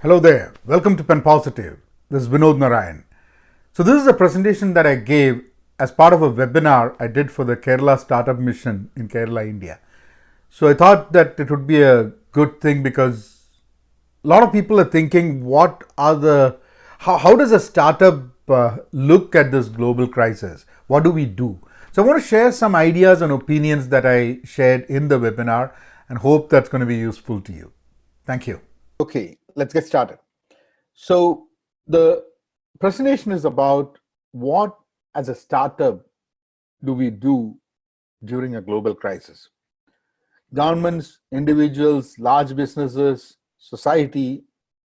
Hello there. Welcome to Penpositive. This is Vinod Narayan. So this is a presentation that I gave as part of a webinar I did for the Kerala Startup Mission in Kerala, India. So I thought that it would be a good thing because a lot of people are thinking, how does a startup look at this global crisis? What do we do? So I want to share some ideas and opinions that I shared in the webinar and hope that's going to be useful to you. Thank you. Okay, let's get started. So the presentation is about what, as a startup, do we do during a global crisis. Governments, individuals, large businesses, society,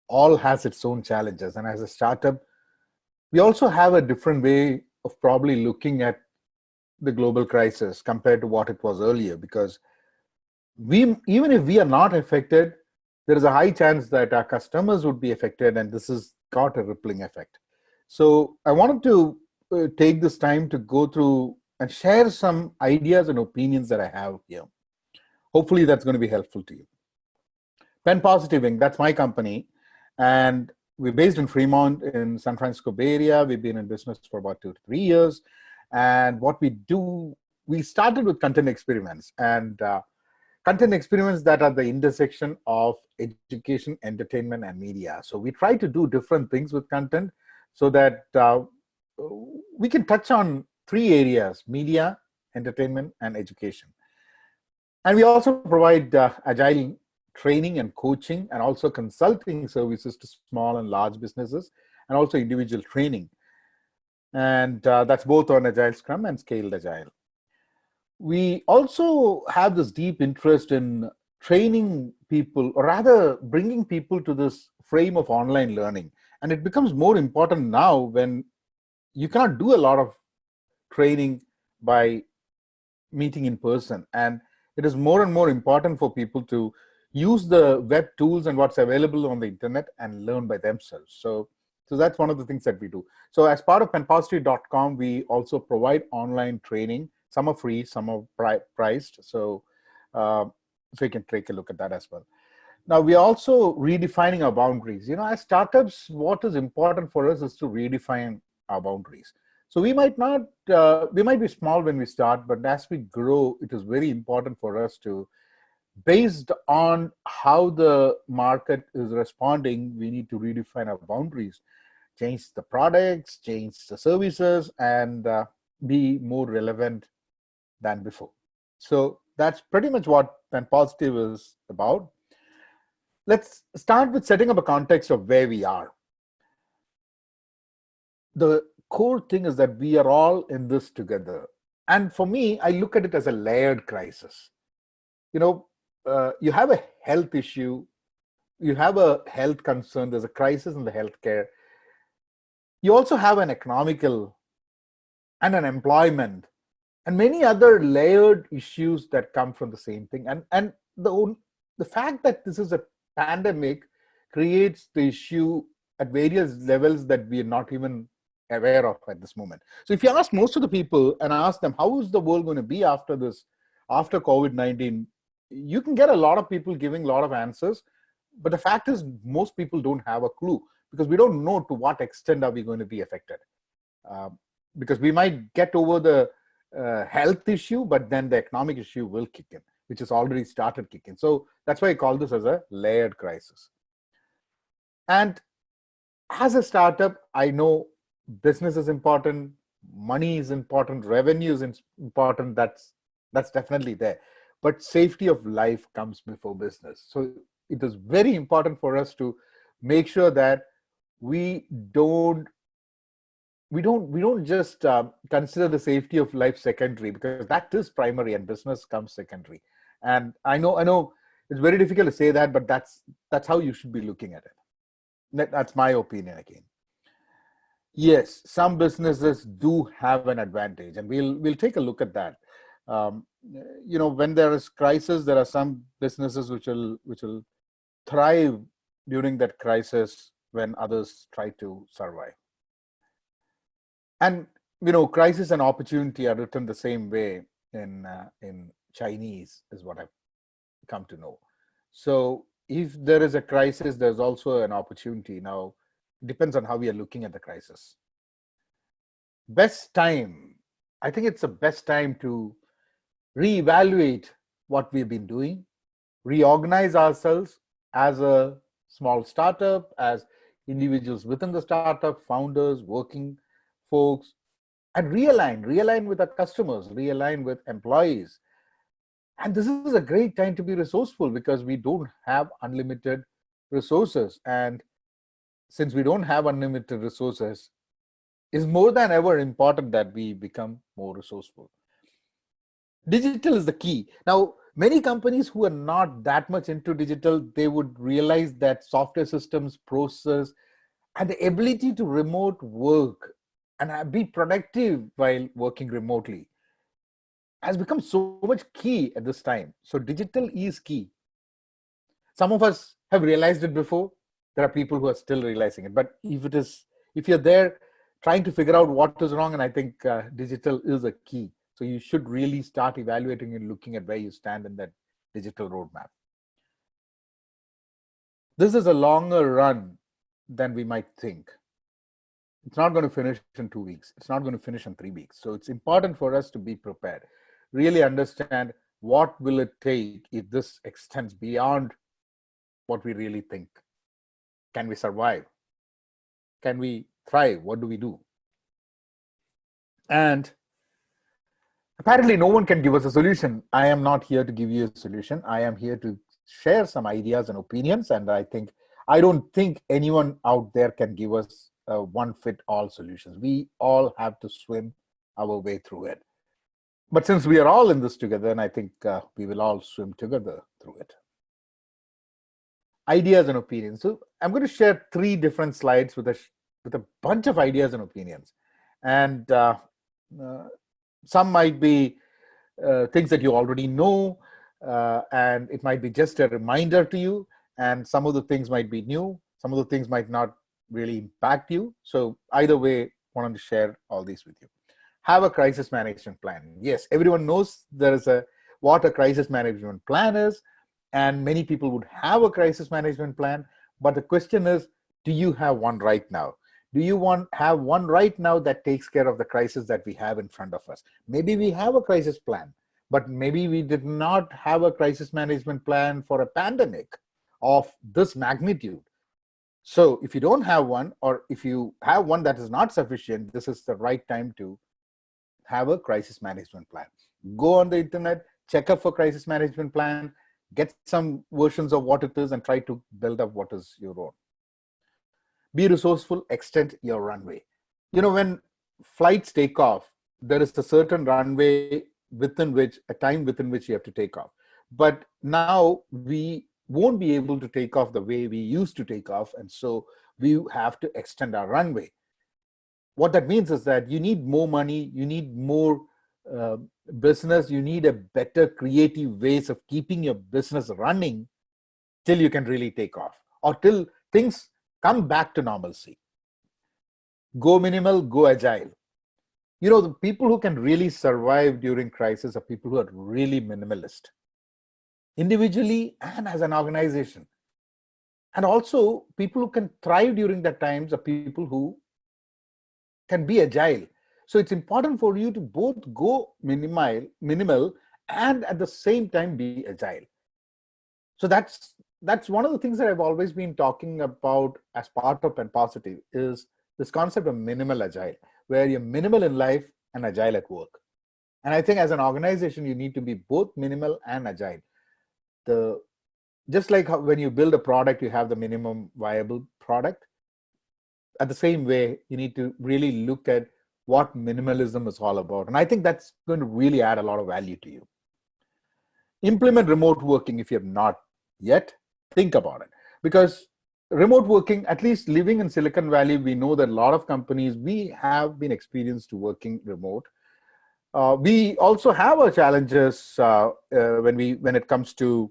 all has its own challenges. And as a startup, we also have a different way of probably looking at the global crisis compared to what it was earlier, because even if we are not affected, there is a high chance that our customers would be affected, and this has got a rippling effect. So I wanted to take this time to go through and share some ideas and opinions that I have here. Hopefully that's going to be helpful to you. Penpositive Inc, that's my company, and we're based in Fremont in San Francisco Bay Area. We've been in business for about 2 to 3 years, and what we do, we started with content experiments, and content experiments that are the intersection of education, entertainment, and media. So we try to do different things with content so that we can touch on 3 areas: media, entertainment, and education. And we also provide agile training and coaching, and also consulting services to small and large businesses, and also individual training. And that's both on Agile Scrum and Scaled Agile. We also have this deep interest in training people, or rather bringing people to this frame of online learning. And it becomes more important now when you cannot do a lot of training by meeting in person. And it is more and more important for people to use the web tools and what's available on the internet and learn by themselves. So that's one of the things that we do. So as part of penpositive.com, we also provide online training. Some are free, some are priced. So you can take a look at that as well. Now, we are also redefining our boundaries. As startups, what is important for us is to redefine our boundaries. So we might be small when we start, but as we grow, it is very important for us to, based on how the market is responding, we need to redefine our boundaries, change the products, change the services, and be more relevant than before. So that's pretty much what Penpositive is about. Let's start with setting up a context of where we are. The core thing is that we are all in this together. And for me, I look at it as a layered crisis. You have a health issue, you have a health concern, there's a crisis in the healthcare. You also have an economical and an employment and many other layered issues that come from the same thing. And the fact that this is a pandemic creates the issue at various levels that we are not even aware of at this moment. So if you ask most of the people and ask them, how is the world going to be after this, after COVID-19, you can get a lot of people giving a lot of answers. But the fact is, most people don't have a clue, because we don't know to what extent are we going to be affected. Because we might get over the health issue, but then the economic issue will kick in, which has already started kicking. So that's why I call this as a layered crisis. And as a startup, I know business is important, money is important, revenue is important. That's definitely there. But safety of life comes before business. So it is very important for us to make sure that we don't just consider the safety of life secondary, because that is primary and business comes secondary. And I know it's very difficult to say that, but that's how you should be looking at it. That's my opinion again. Yes, some businesses do have an advantage, and we'll take a look at that. When there is crisis, there are some businesses which will thrive during that crisis when others try to survive. And crisis and opportunity are written the same way in Chinese, is what I've come to know. So if there is a crisis, there's also an opportunity. Now, it depends on how we are looking at the crisis. Best time, I think it's the best time to reevaluate what we've been doing, reorganize ourselves as a small startup, as individuals within the startup, founders, working folks, and realign with our customers, realign with employees. And this is a great time to be resourceful because we don't have unlimited resources. And since we don't have unlimited resources, it's more than ever important that we become more resourceful. Digital is the key. Now, many companies who are not that much into digital, they would realize that software systems, process, and the ability to remote work and be productive while working remotely has become so much key at this time. So digital is key. Some of us have realized it before. There are people who are still realizing it. But if you're there trying to figure out what is wrong, and I think digital is a key. So you should really start evaluating and looking at where you stand in that digital roadmap. This is a longer run than we might think. It's not going to finish in 2 weeks. It's not going to finish in 3 weeks. So it's important for us to be prepared, really understand what will it take if this extends beyond what we really think. Can we survive? Can we thrive? What do we do? And apparently no one can give us a solution. I am not here to give you a solution. I am here to share some ideas and opinions. And I don't think anyone out there can give us one fit all solutions. We all have to swim our way through it. But since we are all in this together, and I think we will all swim together through it. Ideas and opinions. So I'm going to share 3 different slides with a bunch of ideas and opinions. And some might be things that you already know, and it might be just a reminder to you. And some of the things might be new. Some of the things might not really impact you. So either way, I wanted to share all these with you. Have a crisis management plan. Yes, everyone knows what a crisis management plan is, and many people would have a crisis management plan. But the question is, do you have one right now? Do you have one right now that takes care of the crisis that we have in front of us? Maybe we have a crisis plan, but maybe we did not have a crisis management plan for a pandemic of this magnitude. So if you don't have one, or if you have one that is not sufficient, this is the right time to have a crisis management plan. Go on the internet, check up for crisis management plan, get some versions of what it is, and try to build up what is your own. Be resourceful, extend your runway. When flights take off, there is a certain runway a time within which you have to take off. But now we won't be able to take off the way we used to take off. And so we have to extend our runway. What that means is that you need more money, you need more business, you need a better creative ways of keeping your business running till you can really take off, or till things come back to normalcy. Go minimal, go agile. The people who can really survive during crisis are people who are really minimalist, individually and as an organization. And also, people who can thrive during that times are people who can be agile. So it's important for you to both go minimal and at the same time be agile. So that's one of the things that I've always been talking about as part of Penpositive, is this concept of minimal agile, where you're minimal in life and agile at work. And I think as an organization, you need to be both minimal and agile. Just like when you build a product, you have the minimum viable product. At the same way, you need to really look at what minimalism is all about. And I think that's going to really add a lot of value to you. Implement remote working if you have not yet. Think about it. Because remote working, at least living in Silicon Valley, we know that a lot of companies, we have been experienced to working remote. We also have our challenges when it comes to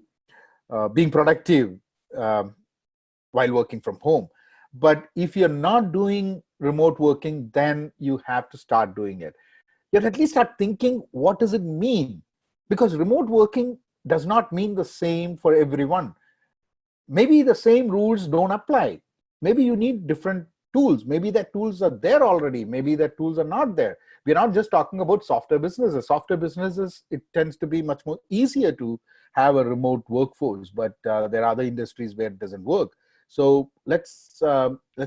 being productive while working from home. But if you're not doing remote working, then you have to start doing it. You have to at least start thinking, what does it mean? Because remote working does not mean the same for everyone. maybe the same rules don't apply. Maybe you need different tools. Maybe that tools are there already. Maybe that tools are not there. We're not just talking about software businesses. Software businesses, it tends to be much more easier to have a remote workforce, but there are other industries where it doesn't work. So let's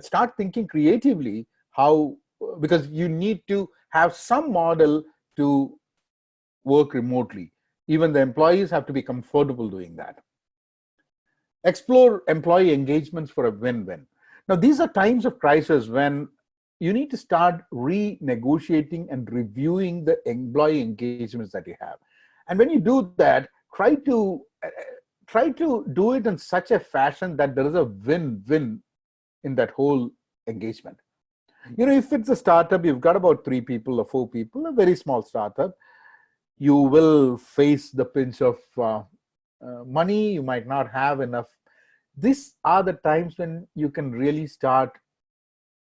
start thinking creatively how, because you need to have some model to work remotely. Even the employees have to be comfortable doing that. Explore employee engagements for a win-win. Now, these are times of crisis when you need to start renegotiating and reviewing the employee engagements that you have. And when you do that, try to do it in such a fashion that there is a win-win in that whole engagement. If it's a startup, you've got about 3 people or 4 people, a very small startup, you will face the pinch of money. You might not have enough. These are the times when you can really start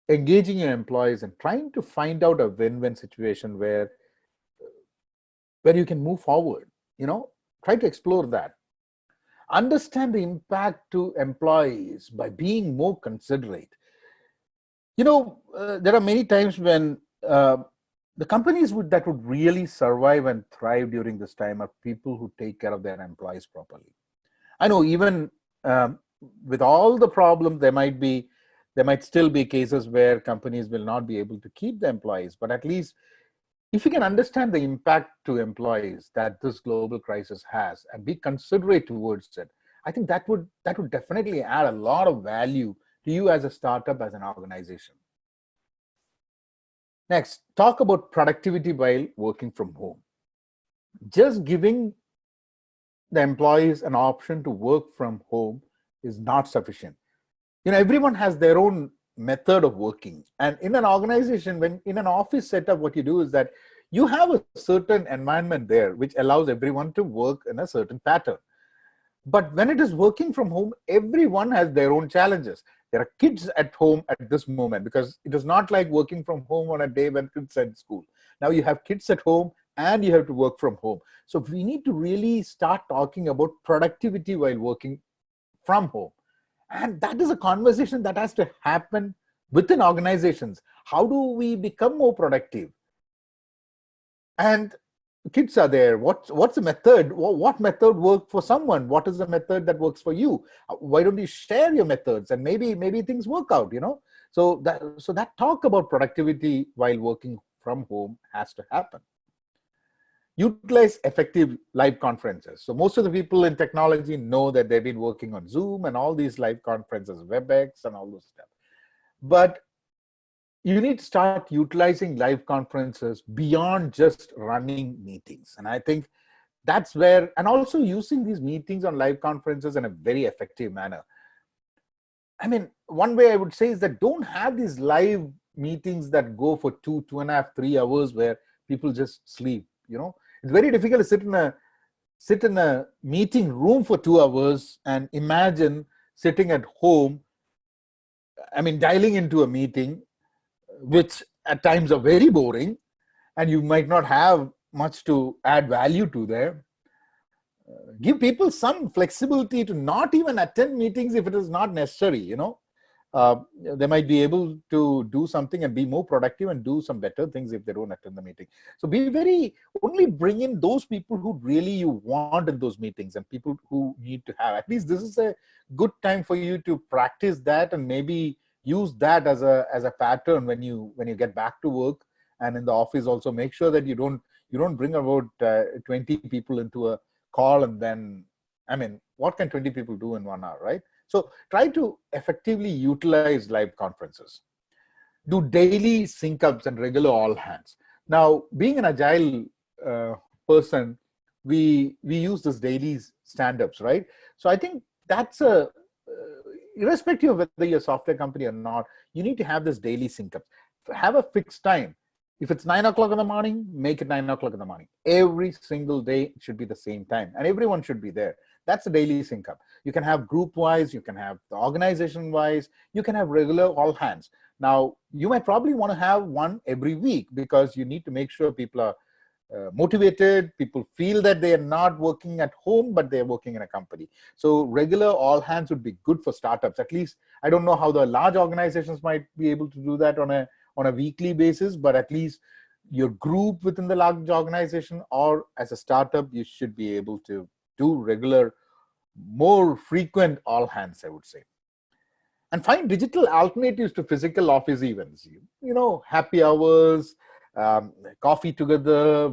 engaging your employees and trying to find out a win-win situation where you can move forward. Try to explore that. Understand the impact to employees by being more considerate. There are many times when the companies that would really survive and thrive during this time are people who take care of their employees properly. I know even with all the problems, there might still be cases where companies will not be able to keep the employees, but at least if you can understand the impact to employees that this global crisis has and be considerate towards it, I think that would definitely add a lot of value to you as a startup, as an organization. Next, talk about productivity while working from home. Just giving the employees an option to work from home is not sufficient. Everyone has their own method of working. And in an organization, when in an office setup, what you do is that you have a certain environment there which allows everyone to work in a certain pattern. But when it is working from home, everyone has their own challenges. There are kids at home at this moment, because it is not like working from home on a day when kids are at school. Now you have kids at home and you have to work from home. So we need to really start talking about productivity while working from home. And that is a conversation that has to happen within organizations. How do we become more productive? And kids are there. What's the method? What method worked for someone? What is the method that works for you? Why don't you share your methods and maybe things work out, So that talk about productivity while working from home has to happen. Utilize effective live conferences. So most of the people in technology know that they've been working on Zoom and all these live conferences, WebEx and all those stuff. But you need to start utilizing live conferences beyond just running meetings. And I think that's where, and also using these meetings on live conferences in a very effective manner. I mean, one way I would say is that don't have these live meetings that go for 2.5, 3 hours where people just sleep. It's very difficult to sit in a meeting room for 2 hours and imagine sitting at home, dialing into a meeting, which at times are very boring, and you might not have much to add value to there. Give people some flexibility to not even attend meetings if it is not necessary, they might be able to do something and be more productive and do some better things if they don't attend the meeting. So only bring in those people who really you want in those meetings and people who need to have. At least this is a good time for you to practice that and maybe use that as a pattern when you get back to work. And in the office also, make sure that you don't bring about 20 people into a call, and then what can 20 people do in 1 hour, right? So try to effectively utilize live conferences. Do daily sync ups and regular all hands. Now, being an agile person, we use this daily stand-ups, right? So I think that's irrespective of whether you're a software company or not, you need to have this daily sync ups. Have a fixed time. If it's 9 o'clock in the morning, make it 9 o'clock in the morning. Every single day it should be the same time, and everyone should be there. That's a daily sync up. You can have group wise, you can have the organization wise, you can have regular all hands. Now, you might probably want to have one every week because you need to make sure people are motivated. People feel that they are not working at home, but they're working in a company. So regular all hands would be good for startups. At least I don't know how the large organizations might be able to do that on a weekly basis, but at least your group within the large organization or as a startup, you should be able to do regular, more frequent all hands, I would say. And find digital alternatives to physical office events. Happy hours, coffee together,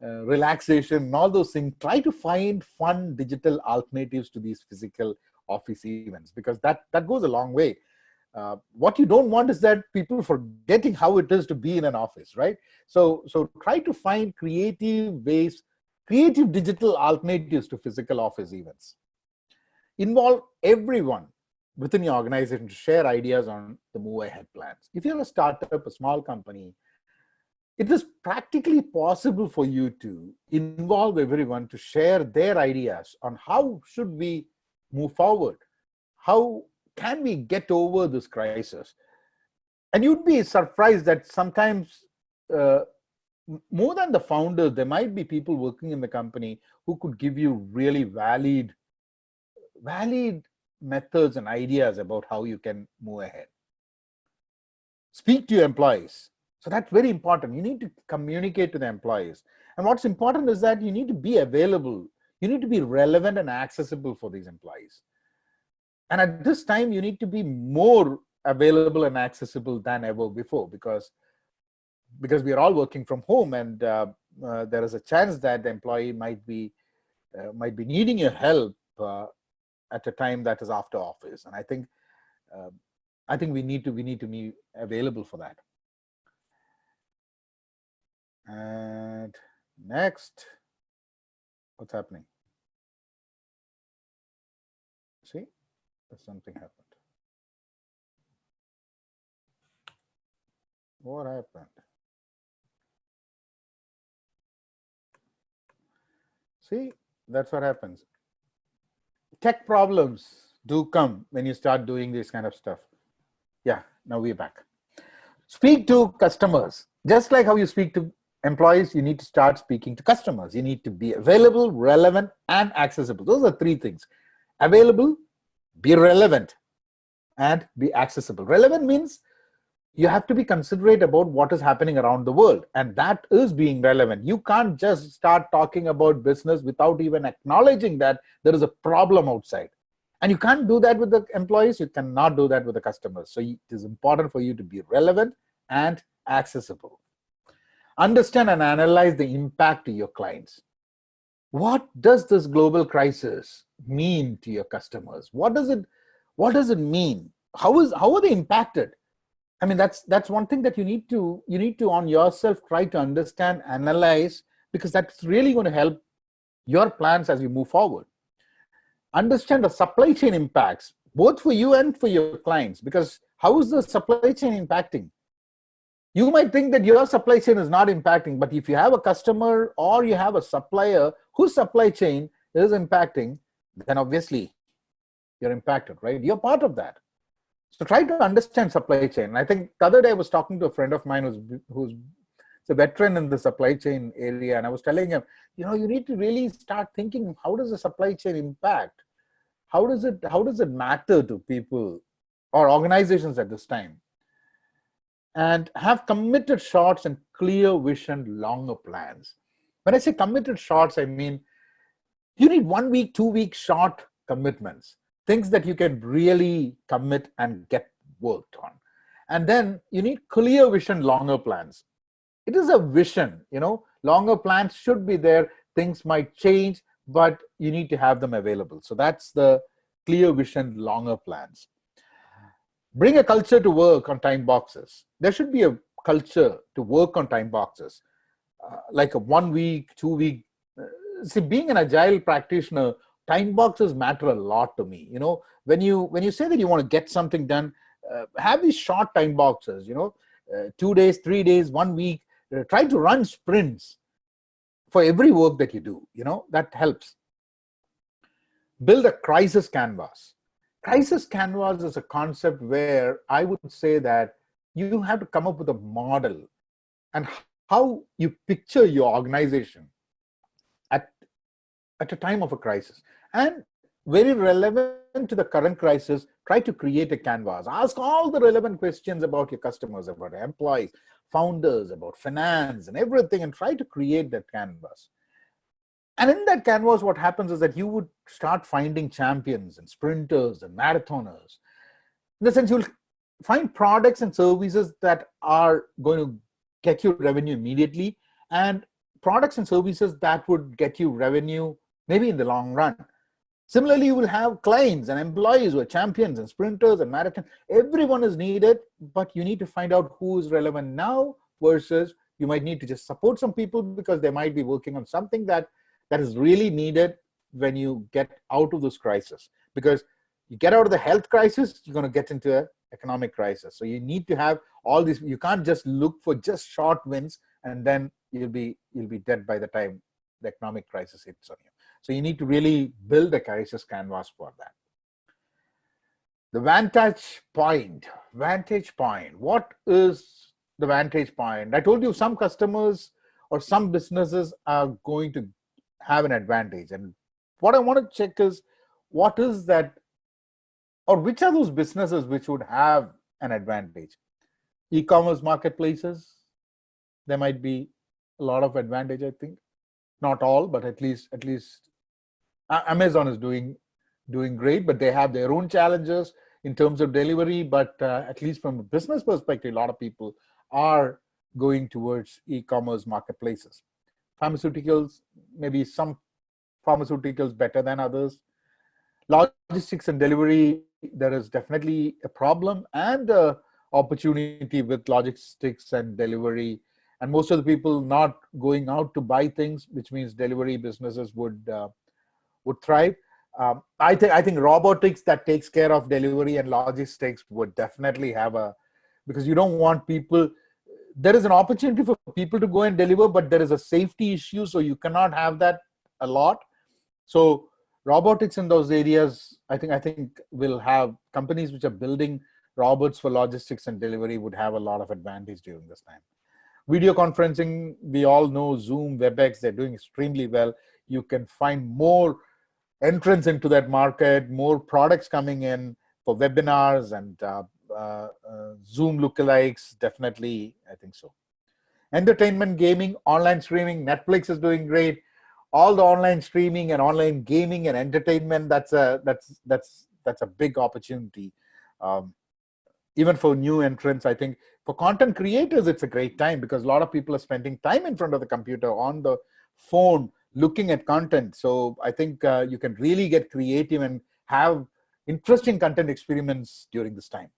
relaxation, and all those things. Try to find fun digital alternatives to these physical office events, because that goes a long way. What you don't want is that people forgetting how it is to be in an office, right? So try to find creative ways, creative digital alternatives to physical office events. Involve everyone within your organization to share ideas on the move ahead plans. If you're a startup, a small company, it is practically possible for you to involve everyone to share their ideas on how should we move forward, how can we get over this crisis. And you'd be surprised that sometimes more than the founders, there might be people working in the company who could give you really valid methods and ideas about how you can move ahead. Speak to your employees. So that's very important. You need to communicate to the employees. And what's important is that you need to be available. You need to be relevant and accessible for these employees. And at this time, you need to be more available and accessible than ever before, because we are all working from home, and there is a chance that the employee might be needing your help at a time that is after office. And I think we need to be available for that. And next, what's happening? See, something happened. What happened? See, that's what happens. Tech problems do come when you start doing this kind of stuff. Yeah, now we're back. Speak to customers. Just like how you speak to employees, you need to start speaking to customers. You need to be available, relevant, and accessible. Those are three things. Available, be relevant, and be accessible. Relevant means you have to be considerate about what is happening around the world, and that is being relevant. You can't just start talking about business without even acknowledging that there is a problem outside. And you can't do that with the employees. You cannot do that with the customers. So it is important for you to be relevant and accessible. Understand and analyze the impact to your clients. What does this global crisis mean to your customers? What does it mean? How are they impacted? I mean, that's one thing that you need to on yourself try to understand, analyze, because that's really going to help your plans as you move forward. Understand the supply chain impacts, both for you and for your clients, because how is the supply chain impacting? You might think that your supply chain is not impacting, but if you have a customer or you have a supplier whose supply chain is impacting, then obviously you're impacted, right? You're part of that. So try to understand supply chain. And I think the other day I was talking to a friend of mine who's a veteran in the supply chain area, and I was telling him, you need to really start thinking, how does the supply chain impact? How does it matter to people or organizations at this time? And have committed shots and clear vision, longer plans. When I say committed shots, I mean you need 1 week, 2 week short commitments, things that you can really commit and get worked on. And then you need clear vision, longer plans. It is a vision, longer plans should be there. Things might change, but you need to have them available. So that's the clear vision, longer plans. Bring a culture to work on time boxes. There should be a culture to work on time boxes, like a 1 week, 2 week. See, being an agile practitioner, time boxes matter a lot to me. When you say that you want to get something done, have these short time boxes. 2 days, 3 days, 1 week. Try to run sprints for every work that you do. That helps. Build a crisis canvas. Crisis canvas is a concept where I would say that you have to come up with a model and how you picture your organization at at a time of a crisis. And very relevant to the current crisis, try to create a canvas. Ask all the relevant questions about your customers, about employees, founders, about finance and everything, and try to create that canvas. And in that canvas, what happens is that you would start finding champions and sprinters and marathoners. In the sense, you'll find products and services that are going to get you revenue immediately, and products and services that would get you revenue maybe in the long run. Similarly, you will have clients and employees who are champions and sprinters and marathon. Everyone is needed, but you need to find out who is relevant now versus you might need to just support some people because they might be working on something that is really needed when you get out of this crisis. Because you get out of the health crisis, you're going to get into an economic crisis. So you need to have all these. You can't just look for just short wins and then you'll be dead by the time the economic crisis hits on you. So you need to really build a crisis canvas for that. The Vantage Point. Vantage Point. What is the Vantage Point? I told you some customers or some businesses are going to have an advantage. And what I want to check is what is that, or which are those businesses which would have an advantage? E-commerce marketplaces, there might be a lot of advantage, I think. Not all, but at least Amazon is doing great, but they have their own challenges in terms of delivery. But at least from a business perspective, a lot of people are going towards e-commerce marketplaces. Pharmaceuticals, maybe some pharmaceuticals better than others. Logistics and delivery, there is definitely a problem and opportunity with logistics and delivery. And most of the people not going out to buy things, which means delivery businesses would thrive. I think robotics that takes care of delivery and logistics would definitely have because you don't want people. There is an opportunity for people to go and deliver, but there is a safety issue, so you cannot have that a lot. So robotics in those areas, I think will have companies which are building robots for logistics and delivery would have a lot of advantage during this time. Video conferencing, we all know Zoom, WebEx, they're doing extremely well. You can find more entrance into that market, more products coming in for webinars and Zoom lookalikes, definitely, I think so. Entertainment, gaming, online streaming, Netflix is doing great. All the online streaming and online gaming and entertainment, that's a big opportunity. Even for new entrants, I think for content creators, it's a great time because a lot of people are spending time in front of the computer, on the phone, looking at content. So I think you can really get creative and have interesting content experiments during this time.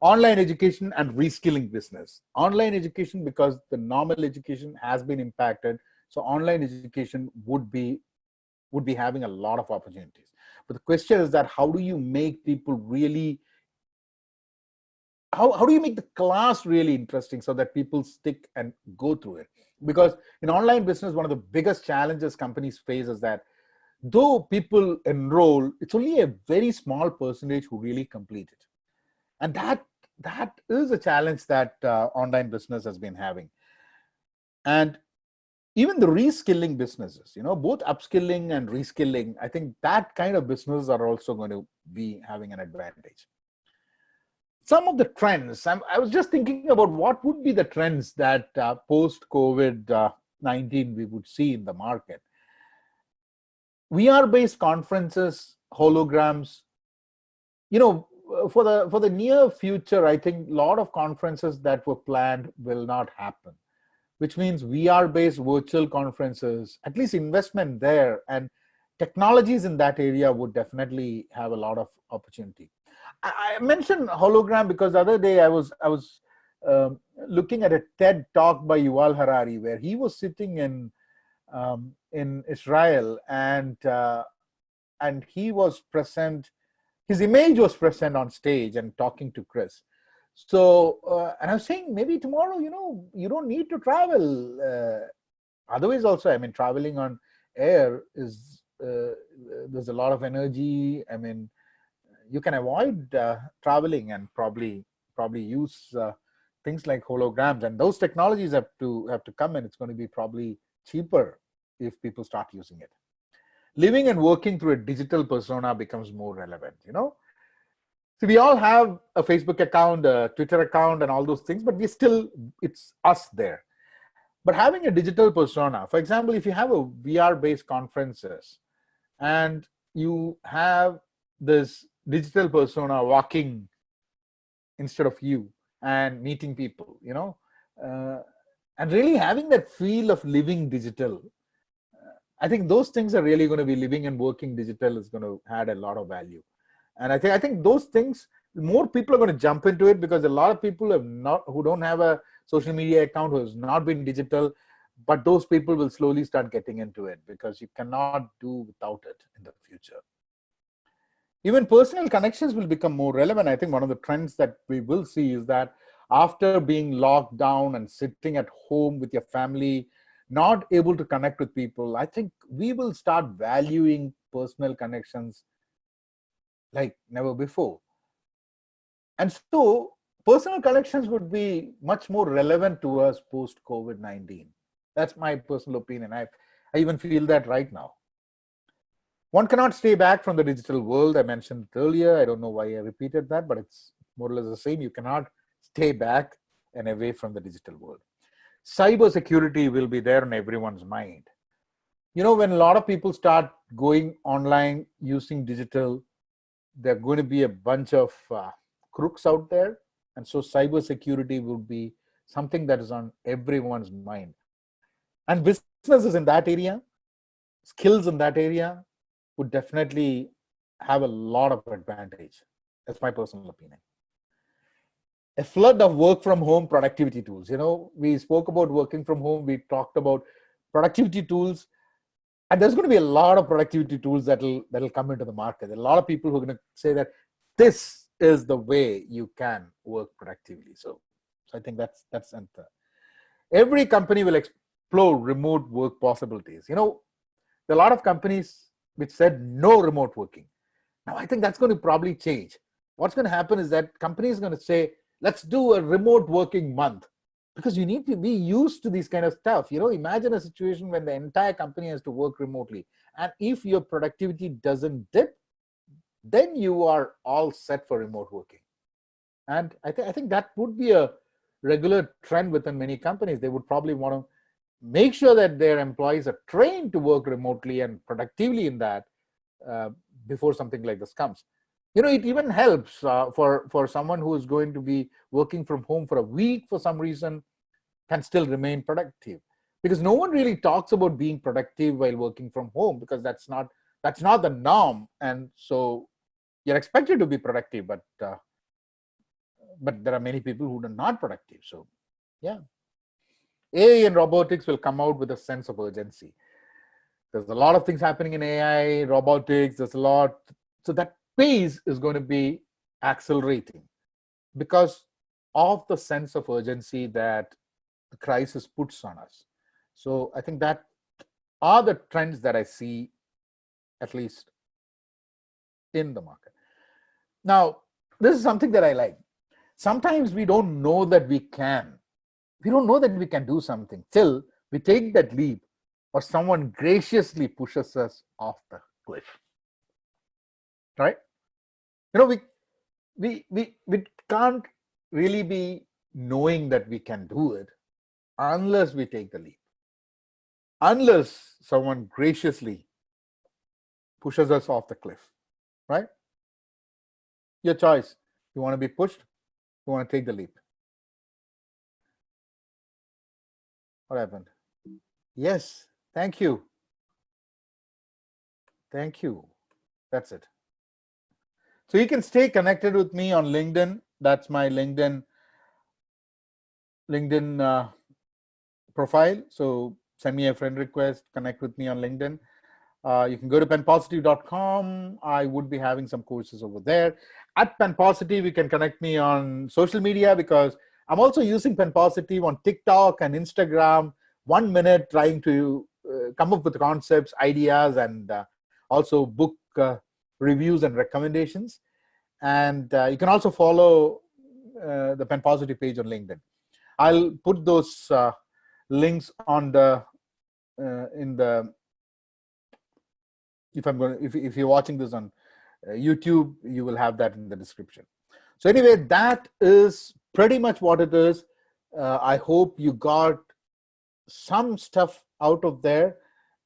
Online education and reskilling business. Online education, because the normal education has been impacted. So online education would be having a lot of opportunities. But the question is that how do you make people really, how do you make the class really interesting so that people stick and go through it? Because in online business, one of the biggest challenges companies face is that though people enroll, it's only a very small percentage who really complete it. And that is a challenge that online business has been having. And even the reskilling businesses, both upskilling and reskilling, I think that kind of businesses are also going to be having an advantage. Some of the trends, I was just thinking about what would be the trends that post-COVID-19 we would see in the market. VR-based conferences, holograms, for the near future, I think a lot of conferences that were planned will not happen, which means VR-based virtual conferences, at least investment there, and technologies in that area would definitely have a lot of opportunity. I mentioned hologram because the other day I was looking at a TED talk by Yuval Harari where he was sitting in Israel and he was present. His image was present on stage and talking to Chris. So, and I was saying maybe tomorrow, you don't need to travel. Otherwise, also, I mean, traveling on air is there's a lot of energy. I mean, you can avoid traveling and probably use things like holograms, and those technologies have to come in. It's going to be probably cheaper if people start using it. Living and working through a digital persona becomes more relevant. So we all have a Facebook account, a Twitter account, and all those things, but it's us there. But having a digital persona, for example, if you have a VR-based conferences and you have this digital persona walking instead of you and meeting people, uh, and really having that feel of living digital, I think those things are really going to be living and working digital is going to add a lot of value. And I think those things, more people are going to jump into it, because a lot of people who don't have a social media account, who has not been digital, but those people will slowly start getting into it, because you cannot do without it in the future. Even personal connections will become more relevant. I think one of the trends that we will see is that after being locked down and sitting at home with your family, not able to connect with people, I think we will start valuing personal connections like never before. And so personal connections would be much more relevant to us post COVID-19. That's my personal opinion. I even feel that right now. One cannot stay back from the digital world. I mentioned it earlier. I don't know why I repeated that, but it's more or less the same. You cannot stay back and away from the digital world. Cyber security will be there on everyone's mind. When a lot of people start going online using digital, there are going to be a bunch of crooks out there. And so cyber security would be something that is on everyone's mind. And businesses in that area, skills in that area, would definitely have a lot of advantage. That's my personal opinion. A flood of work from home productivity tools. We spoke about working from home. We talked about productivity tools. And there's going to be a lot of productivity tools that'll come into the market. There are a lot of people who are going to say that this is the way you can work productively. So I think that's enter. Every company will explore remote work possibilities. There are a lot of companies which said no remote working. Now I think that's going to probably change. What's going to happen is that companies are going to say, let's do a remote working month. Because you need to be used to these kind of stuff. Imagine a situation when the entire company has to work remotely. And if your productivity doesn't dip, then you are all set for remote working. And I think that would be a regular trend within many companies. They would probably want to make sure that their employees are trained to work remotely and productively in that before something like this comes. It even helps for someone who is going to be working from home for a week for some reason, can still remain productive, because no one really talks about being productive while working from home, because that's not the norm. And so you're expected to be productive, but there are many people who are not productive. So yeah, AI and robotics will come out with a sense of urgency. There's a lot of things happening in AI, robotics. There's a lot. So that pace is going to be accelerating because of the sense of urgency that the crisis puts on us. So I think that are the trends that I see, at least in the market. Now, this is something that I like. Sometimes we don't know that we can. We don't know that we can do something till we take that leap, or someone graciously pushes us off the cliff. Right? We can't really be knowing that we can do it unless we take the leap. Unless someone graciously pushes us off the cliff, right? Your choice. You want to be pushed, you want to take the leap. What happened? Yes, thank you. Thank you. That's it. So you can stay connected with me on LinkedIn. That's my LinkedIn profile. So send me a friend request, connect with me on LinkedIn. You can go to penpositive.com. I would be having some courses over there. At Penpositive, you can connect me on social media, because I'm also using Penpositive on TikTok and Instagram, 1 minute, trying to come up with concepts, ideas, and also book reviews and recommendations. And you can also follow the Pen Positive page on LinkedIn. I'll put those links on the in the if you're watching this on YouTube, you will have that in the description. So anyway, that is pretty much what it is. I hope you got some stuff out of there,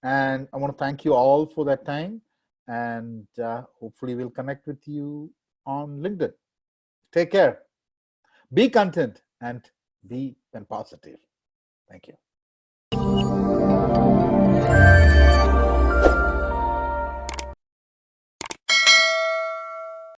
and I want to thank you all for that time, and hopefully we'll connect with you on LinkedIn. Take care, be content, and be Pen Positive. Thank you.